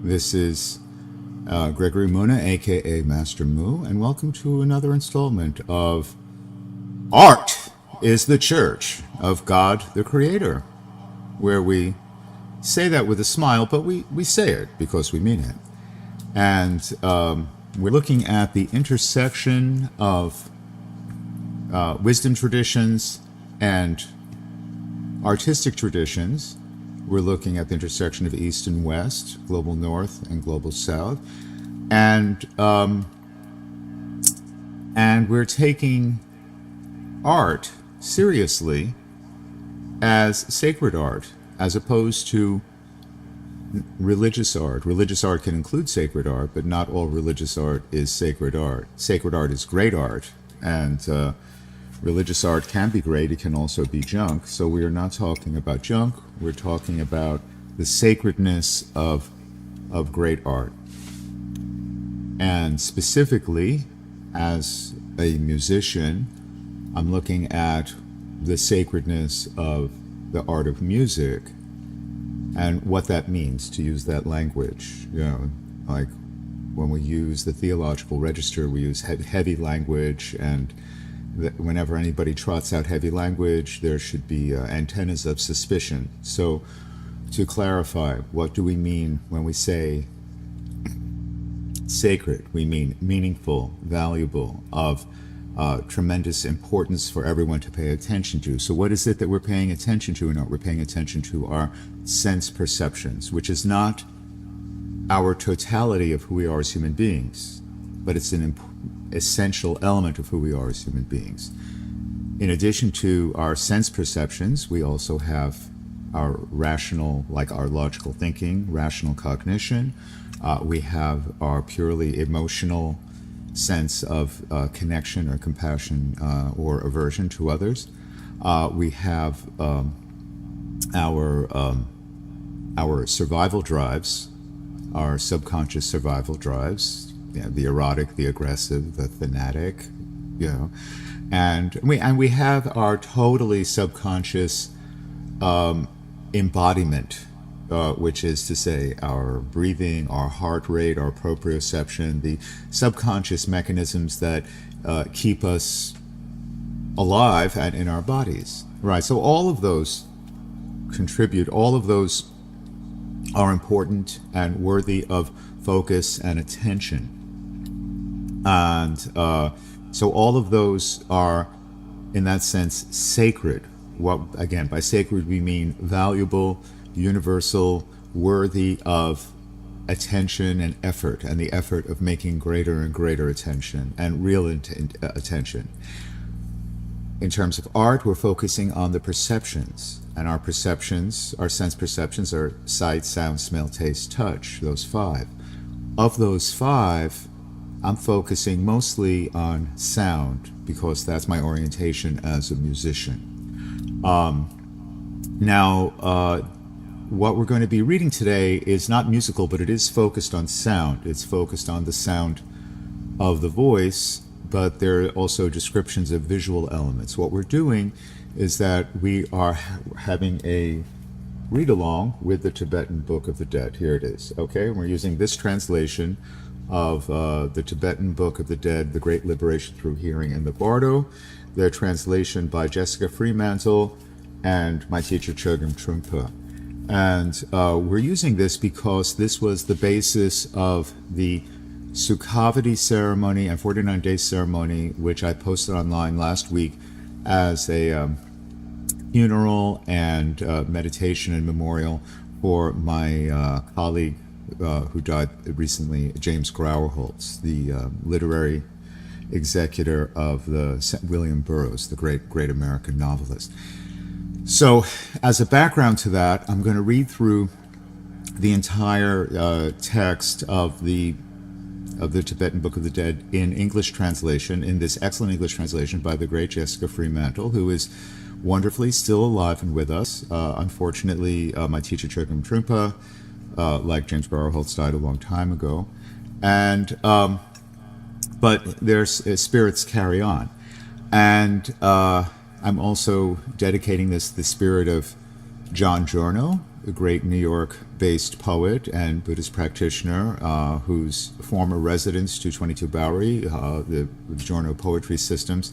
This is Gregory Muna, aka Master Mu, and welcome to another installment of Art is the Church of God the Creator, where we say that with a smile, but we say it because we mean it. And we're looking at the intersection of wisdom traditions and artistic traditions. We're looking at the intersection of East and West, Global North and Global South, and we're taking art seriously as sacred art, as opposed to religious art. Religious art can include sacred art, but not all religious art is sacred art. Sacred art is great art, and religious art can be great, it can also be junk. So we are not talking about junk, we're talking about the sacredness of great art. And specifically, as a musician, I'm looking at the sacredness of the art of music and what that means to use that language. You know, like when we use the theological register, we use heavy language, and whenever anybody trots out heavy language, there should be antennas of suspicion. So, to clarify, what do we mean when we say sacred? We mean meaningful, valuable, of tremendous importance for everyone to pay attention to. So what is it that we're paying attention to in art? We're paying attention to our sense perceptions, which is not our totality of who we are as human beings, but it's an essential element of who we are as human beings. In addition to our sense perceptions, we also have our rational, like our logical thinking, rational cognition. We have our purely emotional sense of connection or compassion or aversion to others. We have our survival drives, our subconscious survival drives. The erotic, the aggressive, the fanatic, you know, and we have our totally subconscious embodiment, which is to say our breathing, our heart rate, our proprioception, the subconscious mechanisms that keep us alive and in our bodies. Right. So all of those contribute. All of those are important and worthy of focus and attention. And so all of those are, in that sense, sacred. What, again, by sacred we mean valuable, universal, worthy of attention and effort, and the effort of making greater and greater attention and real attention. In terms of art, we're focusing on the perceptions, and our perceptions, our sense perceptions, are sight, sound, smell, taste, touch, those five. Of those five, I'm focusing mostly on sound because that's my orientation as a musician. Now, what we're going to be reading today is not musical, but it is focused on sound. It's focused on the sound of the voice, but there are also descriptions of visual elements. What we're doing is that we are having a read-along with the Tibetan Book of the Dead. Here it is. Okay, we're using this translation of the Tibetan Book of the Dead, The Great Liberation Through Hearing in the Bardo, their translation by Jessica Fremantle and my teacher Chogyam Trungpa. And we're using this because this was the basis of the Sukhavati ceremony and 49-day ceremony, which I posted online last week as a funeral and meditation and memorial for my colleague who died recently, James Grauerholtz, the literary executor of the William Burroughs, the great American novelist. So, as a background to that, I'm going to read through the entire text of the Tibetan Book of the Dead in English translation, in this excellent English translation by the great Jessica Fremantle, who is wonderfully still alive and with us. Unfortunately, my teacher Chogyam Trungpa, like James Grauerholtz, died a long time ago, and but their spirits carry on. And I'm also dedicating this to the spirit of John Giorno, the great New York Tibet-based poet and Buddhist practitioner whose former residents, 222 Bowery, the Giorno Poetry Systems,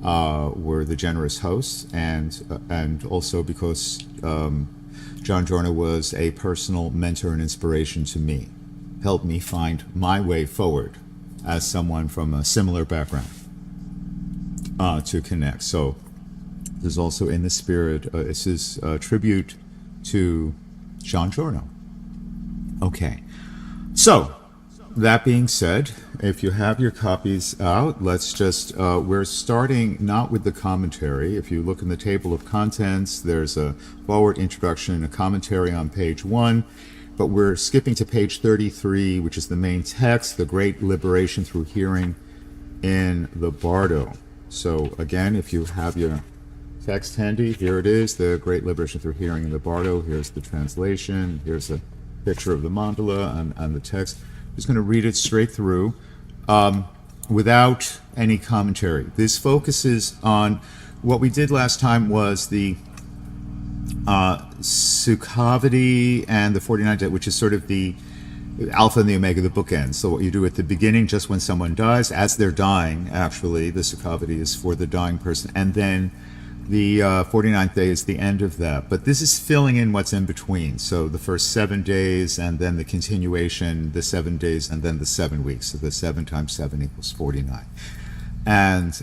were the generous hosts, and also because John Giorno was a personal mentor and inspiration to me, helped me find my way forward as someone from a similar background to connect. So there's also in the spirit, this is a tribute to John Giorno. Okay, so that being said, if you have your copies out, let's just, we're starting not with the commentary. If you look in the table of contents, there's a forward, introduction, and a commentary on page 1, but we're skipping to page 33, which is the main text, The Great Liberation Through Hearing in the Bardo. So again, if you have your text handy, here it is, The Great Liberation Through Hearing in the Bardo. Here's the translation, here's a picture of the mandala and the text. I'm just going to read it straight through without any commentary. This focuses on what we did last time was the Sukhavati and the 49 Dead, which is sort of the alpha and the omega, the bookends. So what you do at the beginning, just when someone dies, as they're dying, actually, the Sukhavati is for the dying person, and then the 49th day is the end of that. But this is filling in what's in between. So the first 7 days, and then the continuation, the 7 days, and then the 7 weeks. So the 7 times 7 equals 49. And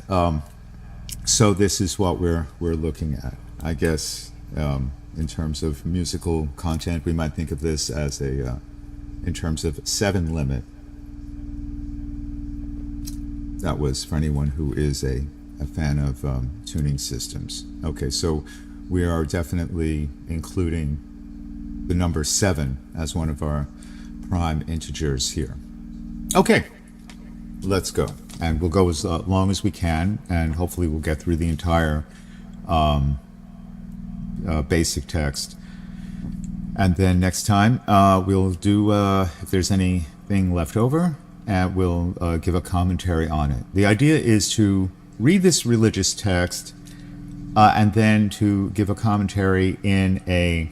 so this is what we're looking at. I guess in terms of musical content, we might think of this as a, in terms of 7 limit. That was for anyone who is a fan of tuning systems. Okay, so we are definitely including the number 7 as one of our prime integers here. Okay, let's go. And we'll go as long as we can, and hopefully we'll get through the entire basic text. And then next time we'll do, if there's anything left over, and we'll give a commentary on it. The idea is to read this religious text and then to give a commentary in a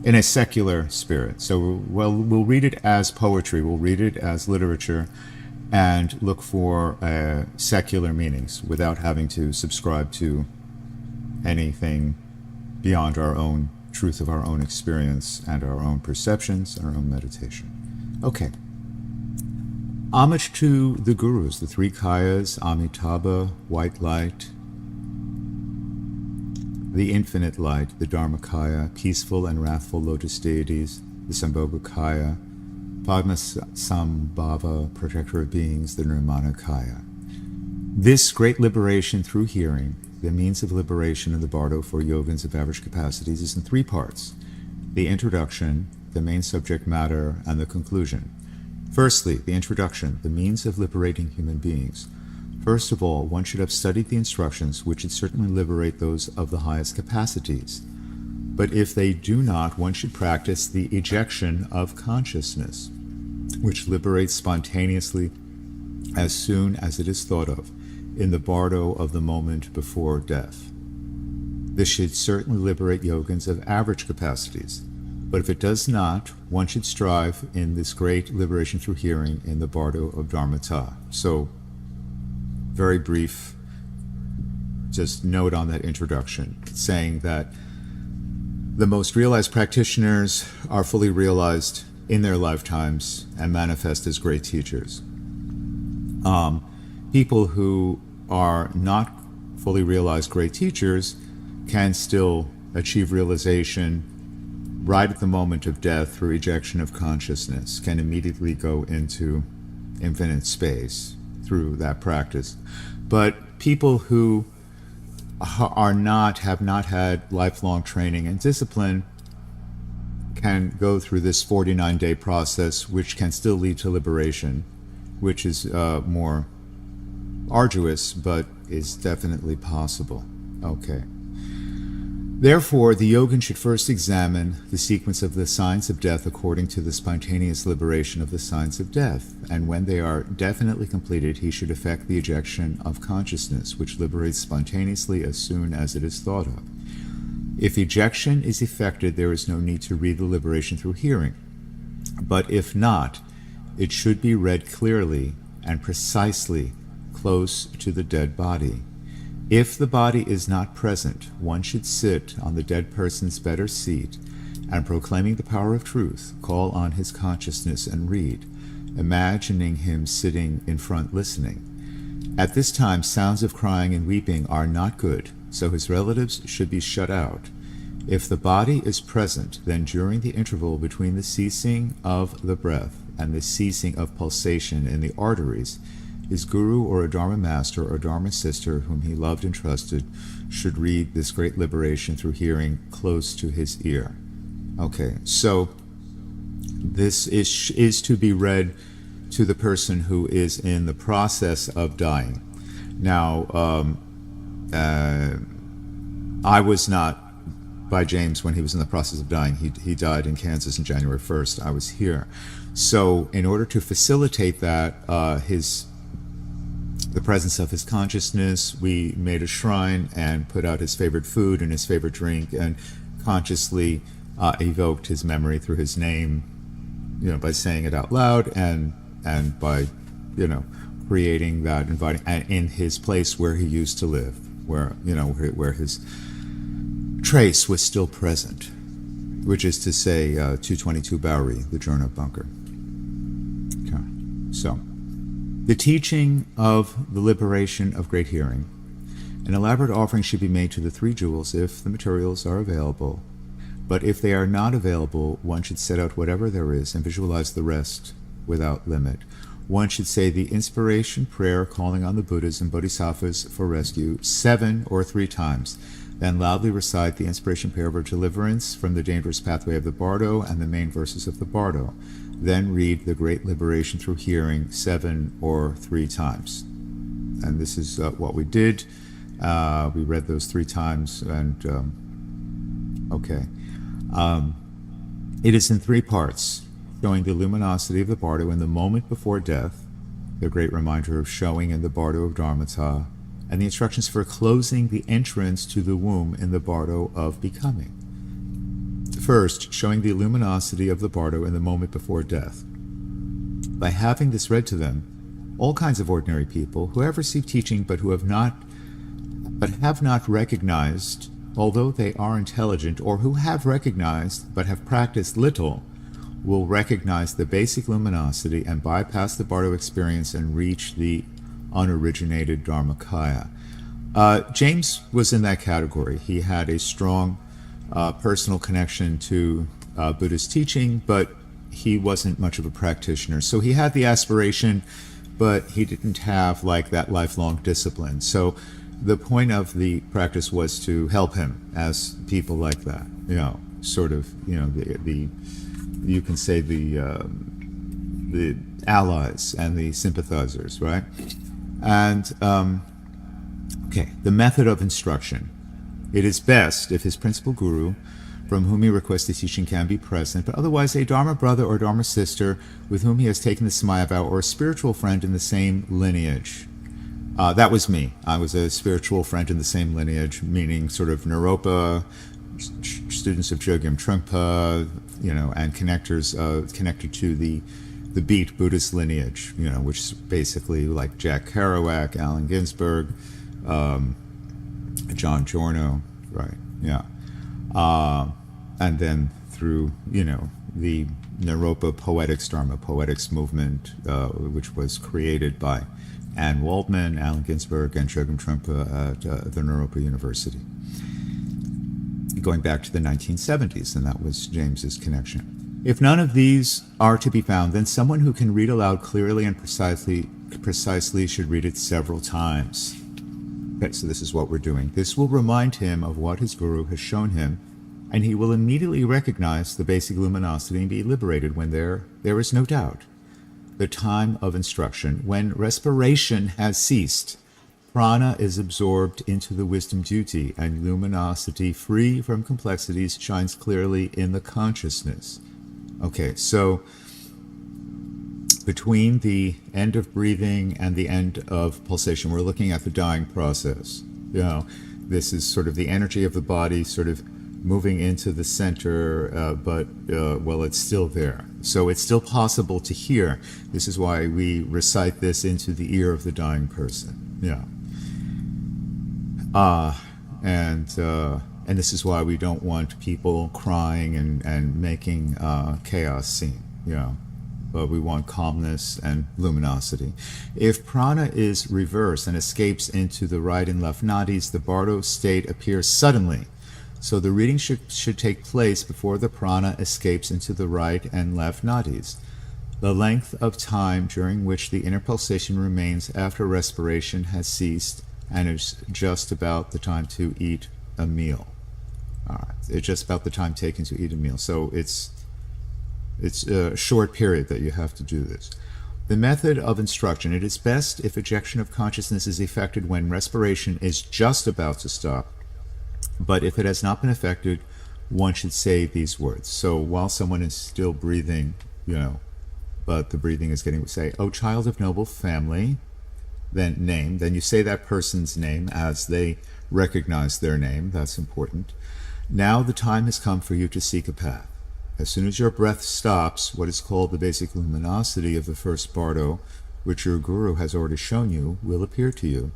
in a secular spirit. So we'll read it as poetry, we'll read it as literature, and look for secular meanings without having to subscribe to anything beyond our own truth of our own experience and our own perceptions and our own meditation. Okay. Homage to the gurus, the 3 kayas, Amitabha, white light, the infinite light, the Dharmakaya, peaceful and wrathful lotus deities, the Sambhogakaya, Padmasambhava, protector of beings, the Nirmanakaya. This great liberation through hearing, the means of liberation in the Bardo for yogins of average capacities, is in 3 parts: the introduction, the main subject matter, and the conclusion. Firstly, the introduction, the means of liberating human beings. First of all, one should have studied the instructions, which should certainly liberate those of the highest capacities. But if they do not, one should practice the ejection of consciousness, which liberates spontaneously as soon as it is thought of, in the bardo of the moment before death. This should certainly liberate yogins of average capacities. But if it does not, one should strive in this great liberation through hearing in the bardo of Dharmata. So, very brief, just note on that introduction, saying that the most realized practitioners are fully realized in their lifetimes and manifest as great teachers. People who are not fully realized great teachers can still achieve realization right at the moment of death through ejection of consciousness, can immediately go into infinite space through that practice. But people who have not had lifelong training and discipline can go through this 49-day process, which can still lead to liberation, which is more arduous, but is definitely possible. Okay. Therefore, the yogin should first examine the sequence of the signs of death according to the spontaneous liberation of the signs of death, and when they are definitely completed, he should effect the ejection of consciousness, which liberates spontaneously as soon as it is thought of. If ejection is effected, there is no need to read the liberation through hearing. But if not, it should be read clearly and precisely close to the dead body. If the body is not present, one should sit on the dead person's bed or seat and, proclaiming the power of truth, call on his consciousness and read, imagining him sitting in front listening. At this time, sounds of crying and weeping are not good, so his relatives should be shut out. If the body is present, then during the interval between the ceasing of the breath and the ceasing of pulsation in the arteries, his guru or a Dharma master or Dharma sister whom he loved and trusted should read this great liberation through hearing close to his ear. Okay, so this is to be read to the person who is in the process of dying. Now, I was not by James when he was in the process of dying. He died in Kansas on January 1st. I was here. So in order to facilitate that, the presence of his consciousness, we made a shrine and put out his favorite food and his favorite drink and consciously evoked his memory through his name, by saying it out loud and by, creating that, inviting, and in his place where he used to live, where his trace was still present, which is to say 222 Bowery, the Jorno bunker. Okay, so the teaching of the liberation of great hearing. An elaborate offering should be made to the three jewels if the materials are available. But if they are not available, one should set out whatever there is and visualize the rest without limit. One should say the inspiration prayer calling on the Buddhas and Bodhisattvas for rescue 7 or 3 times. Then loudly recite the inspiration prayer of deliverance from the dangerous pathway of the bardo and the main verses of the bardo. Then read the great liberation through hearing 7 or 3 times. And this is what we did. We read those 3 times, and it is in 3 parts, showing the luminosity of the bardo in the moment before death, the great reminder of showing in the bardo of Dharmata, and the instructions for closing the entrance to the womb in the bardo of becoming. First, showing the luminosity of the bardo in the moment before death. By having this read to them, all kinds of ordinary people who have received teaching but have not recognized, although they are intelligent, or who have recognized but have practiced little, will recognize the basic luminosity and bypass the bardo experience and reach the unoriginated Dharmakaya. James was in that category. He had a strong personal connection to Buddhist teaching, but he wasn't much of a practitioner. So he had the aspiration, but he didn't have that lifelong discipline. So the point of the practice was to help him, as people like that, you can say the allies and the sympathizers, right? And the method of instruction. It is best if his principal guru, from whom he requests the teaching, can be present, but otherwise a Dharma brother or Dharma sister with whom he has taken the Samaya vow, or a spiritual friend in the same lineage. That was me. I was a spiritual friend in the same lineage, meaning sort of Naropa, students of Chogyam Trungpa, and connected to the Beat Buddhist lineage, which is basically like Jack Kerouac, Allen Ginsberg, John Giorno, right? Yeah. And then through, the Naropa Dharma Poetics movement, which was created by Anne Waldman, Allen Ginsberg, and Chogyam Trungpa at the Naropa University, going back to the 1970s, and that was James's connection. If none of these are to be found, then someone who can read aloud clearly and precisely should read it several times. Okay, so this is what we're doing. This will remind him of what his guru has shown him, and he will immediately recognize the basic luminosity and be liberated when there is no doubt. The time of instruction, when respiration has ceased, prana is absorbed into the wisdom duty, and luminosity, free from complexities, shines clearly in the consciousness. Okay, so between the end of breathing and the end of pulsation, we're looking at the dying process. This is sort of the energy of the body sort of moving into the center, but well, it's still there. So it's still possible to hear. This is why we recite this into the ear of the dying person. Yeah. And this is why we don't want people crying and making chaos scene. Yeah. But we want calmness and luminosity. If prana is reversed and escapes into the right and left nadis, the bardo state appears suddenly. So the reading should take place before the prana escapes into the right and left nadis. The length of time during which the inner pulsation remains after respiration has ceased and is just about the time to eat a meal. All right. It's just about the time taken to eat a meal. So it's a short period that you have to do this. The method of instruction. It is best if ejection of consciousness is effected when respiration is just about to stop. But if it has not been effected, one should say these words. So while someone is still breathing, but the breathing is getting, say, "O child of noble family," then name. Then you say that person's name as they recognize their name. That's important. Now the time has come for you to seek a path. As soon as your breath stops, what is called the basic luminosity of the first bardo, which your guru has already shown you, will appear to you.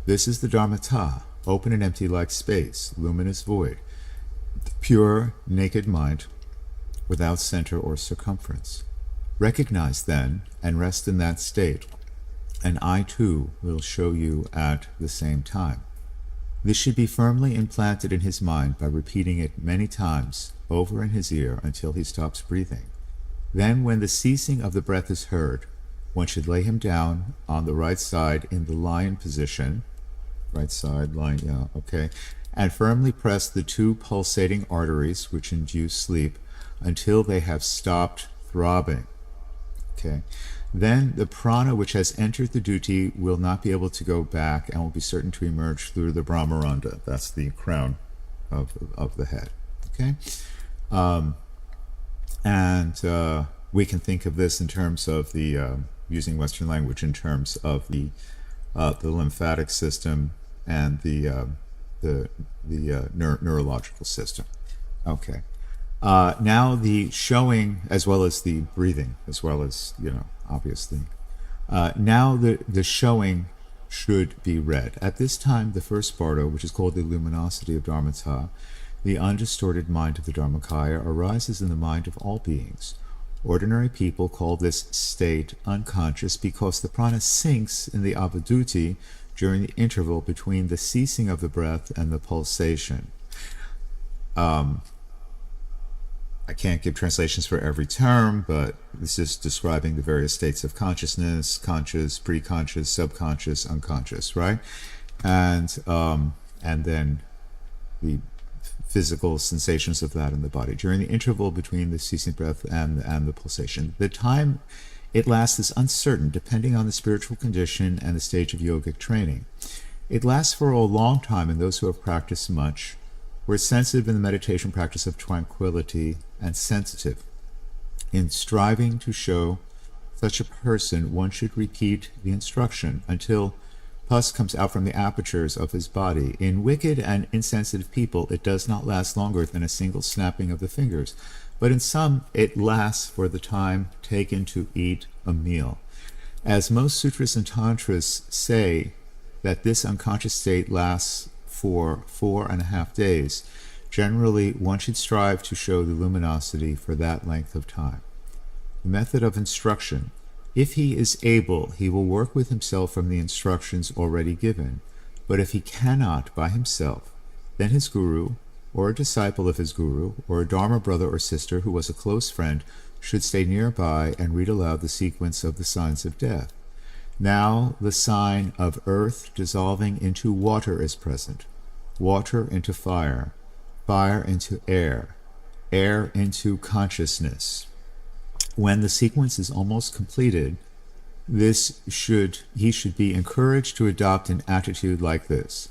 This is the Dharmata, open and empty like space, luminous void, pure, naked mind, without center or circumference. Recognize then, and rest in that state, and I too will show you at the same time. This should be firmly implanted in his mind by repeating it many times over in his ear until he stops breathing. Then, when the ceasing of the breath is heard, one should lay him down on the right side in the lion position, right side, lion, yeah, okay, and firmly press the two pulsating arteries which induce sleep until they have stopped throbbing. Okay. Then the prana which has entered the duty will not be able to go back and will be certain to emerge through the Brahmaranda. That's the crown of the head. Okay. We can think of this in terms of the using Western language in terms of the lymphatic system and the neurological system. Okay. Now the showing, as well as the breathing, as well as, obviously. Now the showing should be read. At this time, the first bardo, which is called the luminosity of Dharmata, the undistorted mind of the Dharmakaya, arises in the mind of all beings. Ordinary people call this state unconscious because the prana sinks in the avaduti during the interval between the ceasing of the breath and the pulsation. I can't give translations for every term, but this is describing the various states of consciousness: conscious, pre-conscious, subconscious, unconscious, right? And then the physical sensations of that in the body during the interval between the ceasing breath and the pulsation. The time it lasts is uncertain, depending on the spiritual condition and the stage of yogic training. It lasts for a long time in those who have practiced much, who are sensitive in the meditation practice of tranquility, and sensitive. In striving to show such a person, one should repeat the instruction until pus comes out from the apertures of his body. In wicked and insensitive people, it does not last longer than a single snapping of the fingers, but in some it lasts for the time taken to eat a meal. As most sutras and tantras say that this unconscious state lasts for 4.5 days, generally one should strive to show the luminosity for that length of time. The method of instruction: if he is able, he will work with himself from the instructions already given, but if he cannot by himself, then his guru, or a disciple of his guru, or a dharma brother or sister who was a close friend, should stay nearby and read aloud the sequence of the signs of death. Now the sign of earth dissolving into water is present, water into fire, fire into air, air into consciousness. When the sequence is almost completed, he should be encouraged to adopt an attitude like this: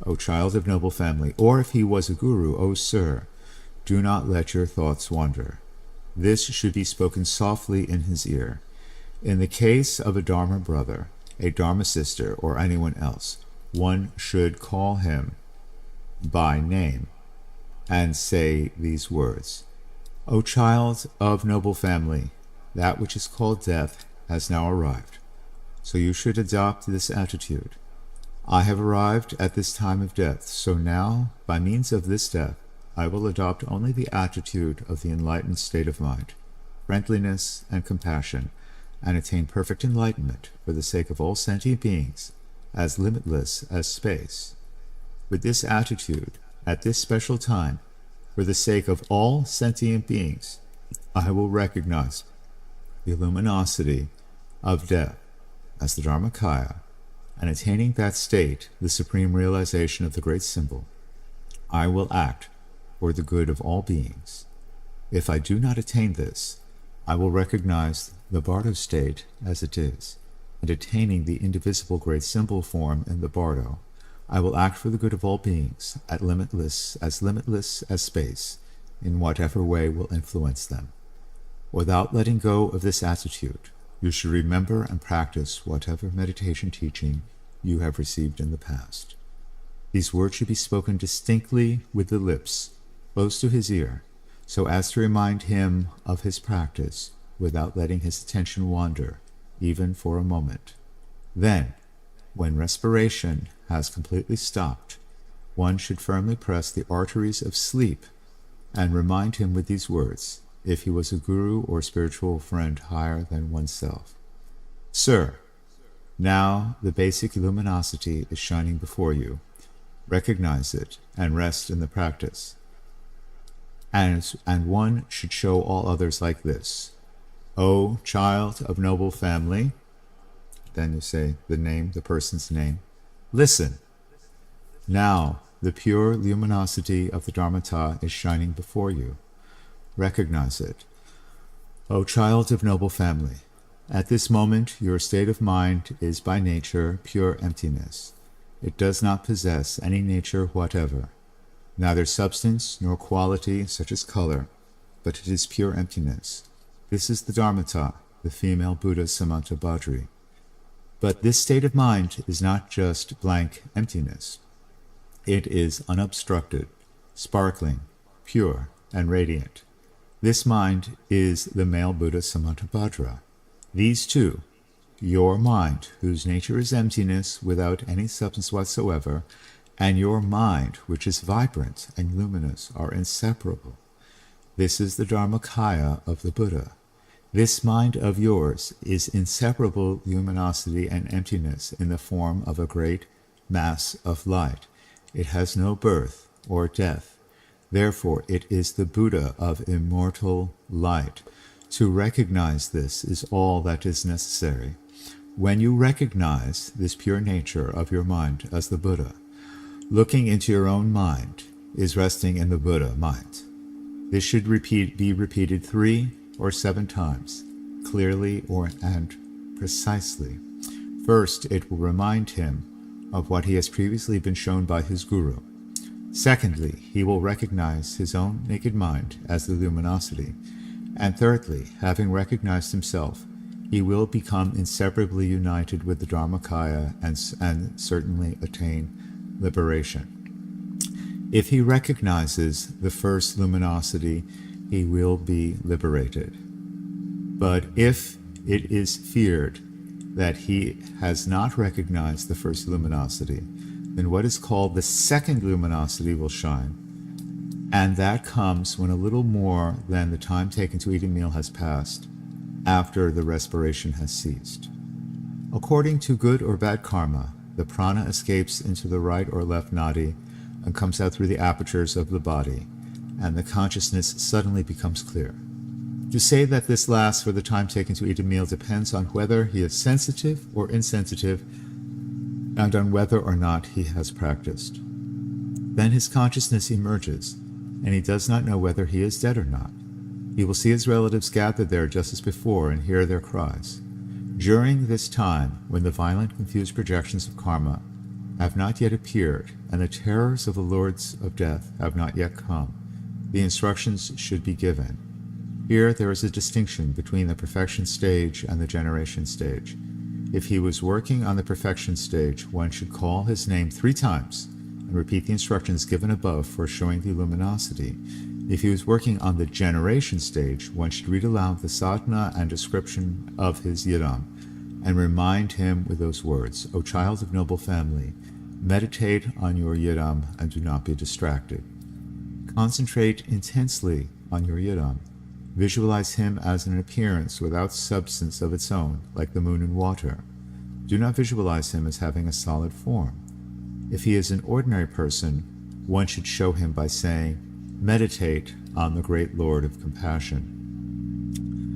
O child of noble family, or if he was a guru, O sir, do not let your thoughts wander. This should be spoken softly in his ear. In the case of a dharma brother, a dharma sister, or anyone else, one should call him by name. and say these words: O child of noble family, that which is called death has now arrived. So you should adopt this attitude. I have arrived at this time of death, so now, by means of this death, I will adopt only the attitude of the enlightened state of mind, friendliness and compassion, and attain perfect enlightenment for the sake of all sentient beings, as limitless as space. With this attitude, at this special time, for the sake of all sentient beings, I will recognize the luminosity of death as the Dharmakaya, and attaining that state, the supreme realization of the great symbol, I will act for the good of all beings. If I do not attain this, I will recognize the Bardo state as it is, and attaining the indivisible great symbol form in the Bardo, I will act for the good of all beings, at limitless as space, in whatever way will influence them. Without letting go of this attitude, you should remember and practice whatever meditation teaching you have received in the past. These words should be spoken distinctly with the lips, close to his ear, so as to remind him of his practice without letting his attention wander, even for a moment. Then, when respiration has completely stopped, one should firmly press the arteries of sleep and remind him with these words, if he was a guru or spiritual friend higher than oneself: Sir, now the basic luminosity is shining before you. Recognize it and rest in the practice. And one should show all others like this: O child of noble family, then you say the name, the person's name, listen. Now the pure luminosity of the Dharmata is shining before you. Recognize it. O child of noble family, at this moment your state of mind is by nature pure emptiness. It does not possess any nature whatever, neither substance nor quality such as color, but it is pure emptiness. This is the Dharmata, the female Buddha Samantabhadri. But this state of mind is not just blank emptiness. It is unobstructed, sparkling, pure, and radiant. This mind is the male Buddha Samantabhadra. These two, your mind, whose nature is emptiness without any substance whatsoever, and your mind, which is vibrant and luminous, are inseparable. This is the Dharmakaya of the Buddha. This mind of yours is inseparable luminosity and emptiness in the form of a great mass of light. It has no birth or death. Therefore, it is the Buddha of immortal light. To recognize this is all that is necessary. When you recognize this pure nature of your mind as the Buddha, looking into your own mind is resting in the Buddha mind. This should be repeated 3 or 7 times, clearly and precisely. First, it will remind him of what he has previously been shown by his guru. Secondly, he will recognize his own naked mind as the luminosity. And thirdly, having recognized himself, he will become inseparably united with the Dharmakaya and certainly attain liberation. If he recognizes the first luminosity, he will be liberated. But if it is feared that he has not recognized the first luminosity, then what is called the second luminosity will shine. And that comes when a little more than the time taken to eat a meal has passed, after the respiration has ceased. According to good or bad karma, the prana escapes into the right or left nadi and comes out through the apertures of the body, and the consciousness suddenly becomes clear. To say that this lasts for the time taken to eat a meal depends on whether he is sensitive or insensitive, and on whether or not he has practiced. Then his consciousness emerges, and he does not know whether he is dead or not. He will see his relatives gathered there just as before and hear their cries. During this time, when the violent, confused projections of karma have not yet appeared, and the terrors of the lords of death have not yet come, the instructions should be given. Here there is a distinction between the perfection stage and the generation stage. If he was working on the perfection stage, one should call his name 3 times and repeat the instructions given above for showing the luminosity. If he was working on the generation stage, one should read aloud the sadhana and description of his yidam, and remind him with those words, O child of noble family, meditate on your yidam and do not be distracted. Concentrate intensely on your yidam. Visualize him as an appearance without substance of its own, like the moon in water. Do not visualize him as having a solid form. If he is an ordinary person, one should show him by saying, meditate on the great Lord of compassion.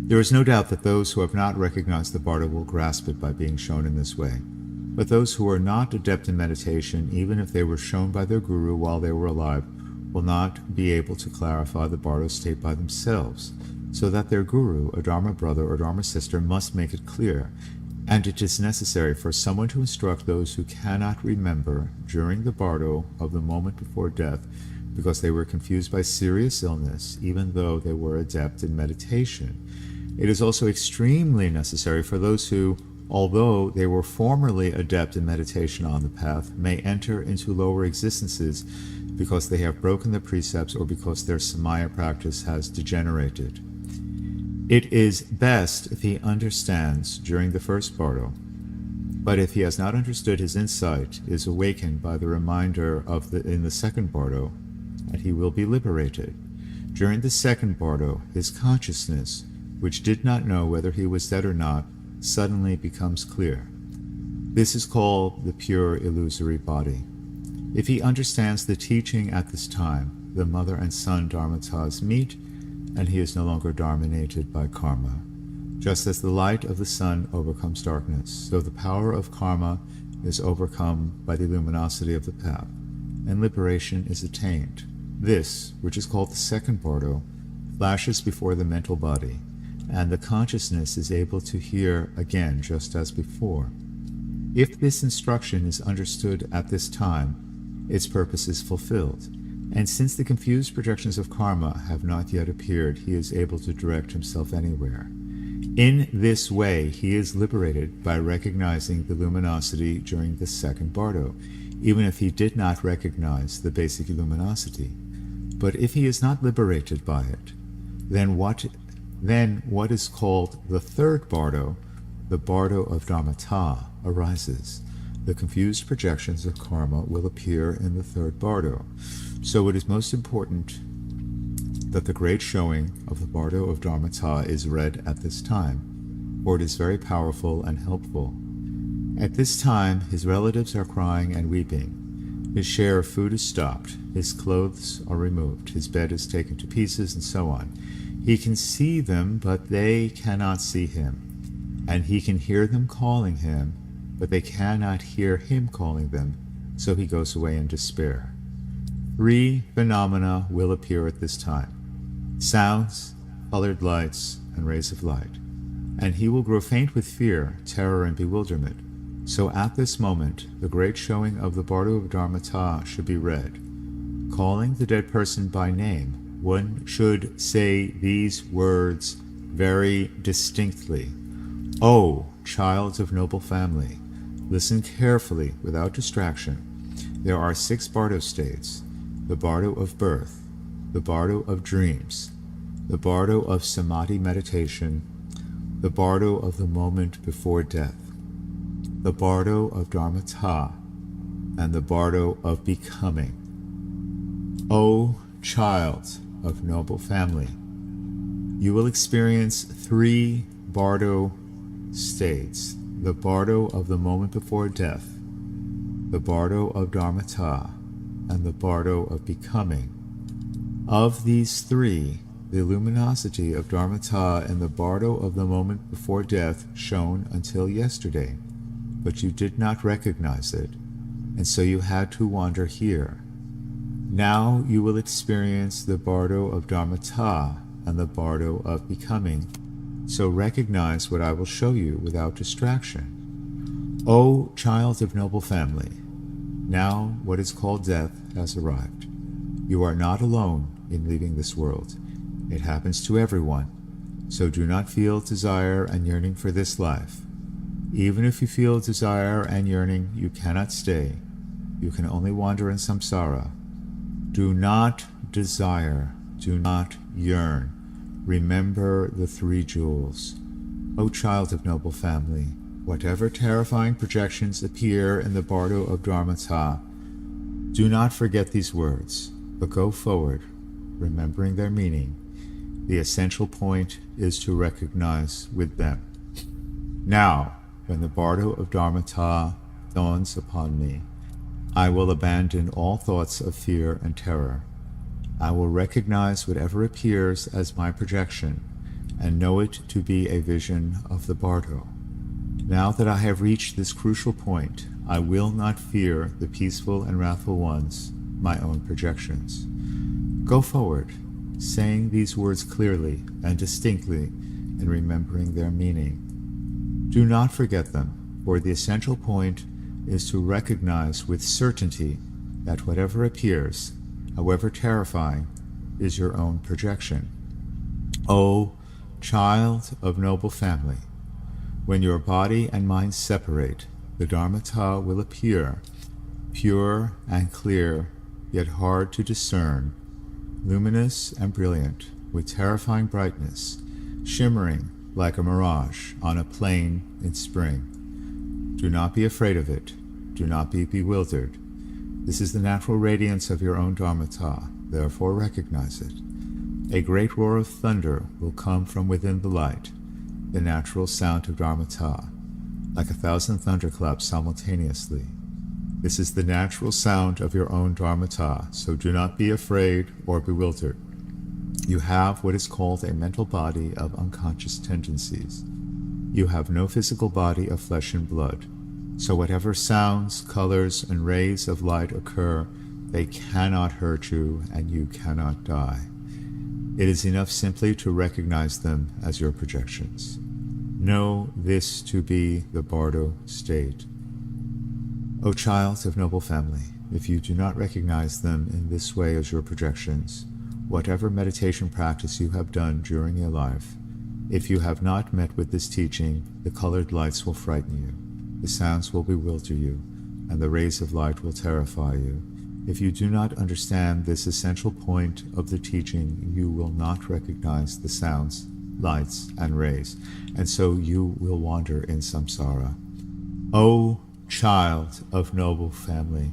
There is no doubt that those who have not recognized the Bardo will grasp it by being shown in this way. But those who are not adept in meditation, even if they were shown by their guru while they were alive, will not be able to clarify the Bardo state by themselves, so that their guru, a Dharma brother or Dharma sister, must make it clear, and it is necessary for someone to instruct those who cannot remember during the Bardo of the moment before death, because they were confused by serious illness, even though they were adept in meditation. It is also extremely necessary for those who, although they were formerly adept in meditation on the path, may enter into lower existences because they have broken the precepts or because their samaya practice has degenerated. It is best if he understands during the first Bardo, but if he has not understood, his insight is awakened by the reminder of in the second Bardo, and he will be liberated. During the second Bardo, his consciousness, which did not know whether he was dead or not, suddenly becomes clear. This is called the pure illusory body. If he understands the teaching at this time, the mother and son dharmatas meet, and he is no longer dominated by karma. Just as the light of the sun overcomes darkness, so the power of karma is overcome by the luminosity of the path, and liberation is attained. This, which is called the second Bardo, flashes before the mental body, and the consciousness is able to hear again just as before. If this instruction is understood at this time, its purpose is fulfilled, and since the confused projections of karma have not yet appeared, he is able to direct himself anywhere. In this way, he is liberated by recognizing the luminosity during the second Bardo, even if he did not recognize the basic luminosity. But if he is not liberated by it, then what is called the third Bardo, the Bardo of Dharmata, arises. The confused projections of karma will appear in the third Bardo. So it is most important that the great showing of the Bardo of Dharmata is read at this time, for it is very powerful and helpful. At this time, his relatives are crying and weeping. His share of food is stopped, his clothes are removed, his bed is taken to pieces, and so on. He can see them, but they cannot see him, and he can hear them calling him, but they cannot hear him calling them, so he goes away in despair. 3 phenomena will appear at this time: sounds, colored lights, and rays of light, and he will grow faint with fear, terror, and bewilderment. So at this moment, the great showing of the Bardo of Dharmata should be read. Calling the dead person by name, one should say these words very distinctly. O child of noble family, listen carefully without distraction. There are 6 Bardo states: the Bardo of birth, the Bardo of dreams, the Bardo of samadhi meditation, the Bardo of the moment before death, the Bardo of Dharmata, and the Bardo of becoming. O child of noble family, you will experience 3 Bardo states: the Bardo of the moment before death, the Bardo of Dharmata, and the Bardo of becoming. Of these 3, the luminosity of Dharmata and the Bardo of the moment before death shone until yesterday, but you did not recognize it, and so you had to wander here. Now you will experience the Bardo of Dharmata and the Bardo of becoming, so recognize what I will show you without distraction. O child of noble family, now what is called death has arrived. You are not alone in leaving this world. It happens to everyone, so do not feel desire and yearning for this life. Even if you feel desire and yearning, you cannot stay. You can only wander in samsara. Do not desire, do not yearn. Remember the three jewels. O child of noble family, whatever terrifying projections appear in the bardo of Dharmata, do not forget these words, but go forward, remembering their meaning. The essential point is to recognize with them. Now, when the bardo of Dharmata dawns upon me, I will abandon all thoughts of fear and terror. I will recognize whatever appears as my projection and know it to be a vision of the bardo. Now that I have reached this crucial point, I will not fear the peaceful and wrathful ones, my own projections. Go forward, saying these words clearly and distinctly and remembering their meaning. Do not forget them, for the essential point is to recognize with certainty that whatever appears, however terrifying, is your own projection. O child of noble family, when your body and mind separate, the Dharmata will appear, pure and clear, yet hard to discern, luminous and brilliant, with terrifying brightness, shimmering like a mirage on a plain in spring. Do not be afraid of it. Do not be bewildered. This is the natural radiance of your own Dharmata, therefore recognize it. A great roar of thunder will come from within the light, the natural sound of Dharmata, like 1,000 thunderclaps simultaneously. This is the natural sound of your own Dharmata, so do not be afraid or bewildered. You have what is called a mental body of unconscious tendencies. You have no physical body of flesh and blood, so whatever sounds, colors, and rays of light occur, they cannot hurt you and you cannot die. It is enough simply to recognize them as your projections. Know this to be the bardo state. O child of noble family, if you do not recognize them in this way as your projections, whatever meditation practice you have done during your life, if you have not met with this teaching, the colored lights will frighten you, the sounds will bewilder you, and the rays of light will terrify you. If you do not understand this essential point of the teaching, you will not recognize the sounds, lights, and rays, and so you will wander in samsara. O child of noble family,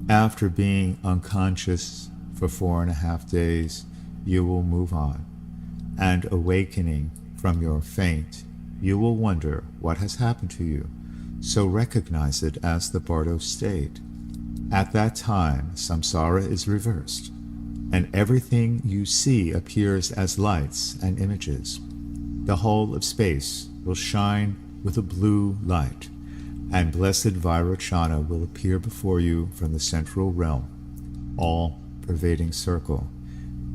after being unconscious for 4.5 days, you will move on, and awakening from your faint, you will wonder what has happened to you, so recognize it as the bardo state. At that time, samsara is reversed, and everything you see appears as lights and images. The whole of space will shine with a blue light, and blessed Vairochana will appear before you from the central realm, all-pervading circle.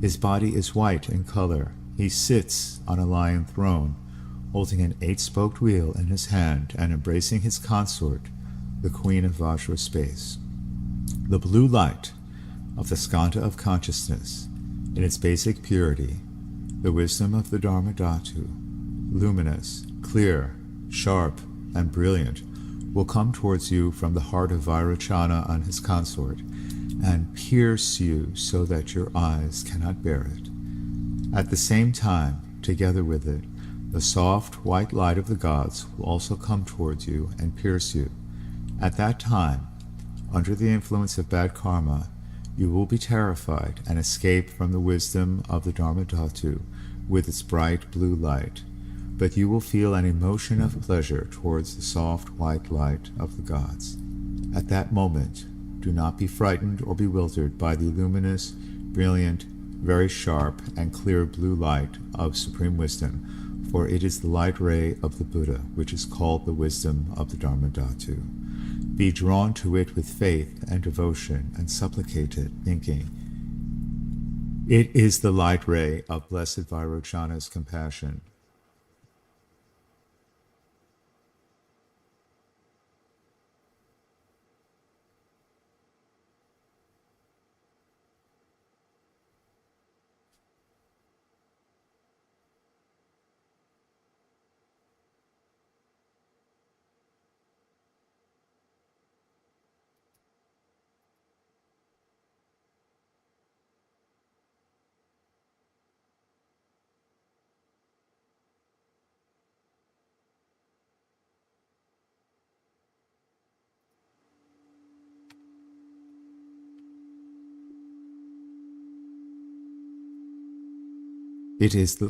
His body is white in color. He sits on a lion throne, holding an 8-spoked wheel in his hand and embracing his consort, the queen of Vajra space. The blue light of the skanda of consciousness, in its basic purity, the wisdom of the Dharma Dhatu, luminous, clear, sharp, and brilliant, will come towards you from the heart of Vairochana on his consort, and pierce you so that your eyes cannot bear it. At the same time, together with it, the soft white light of the gods will also come towards you and pierce you. At that time, under the influence of bad karma, you will be terrified and escape from the wisdom of the Dharma Dhatu with its bright blue light, but you will feel an emotion of pleasure towards the soft white light of the gods. At that moment, do not be frightened or bewildered by the luminous, brilliant, very sharp, and clear blue light of supreme wisdom, for it is the light ray of the Buddha, which is called the wisdom of the Dharma Dhatu. Be drawn to it with faith and devotion, and supplicate it, thinking, it is the light ray of blessed Vairochana's compassion. It is the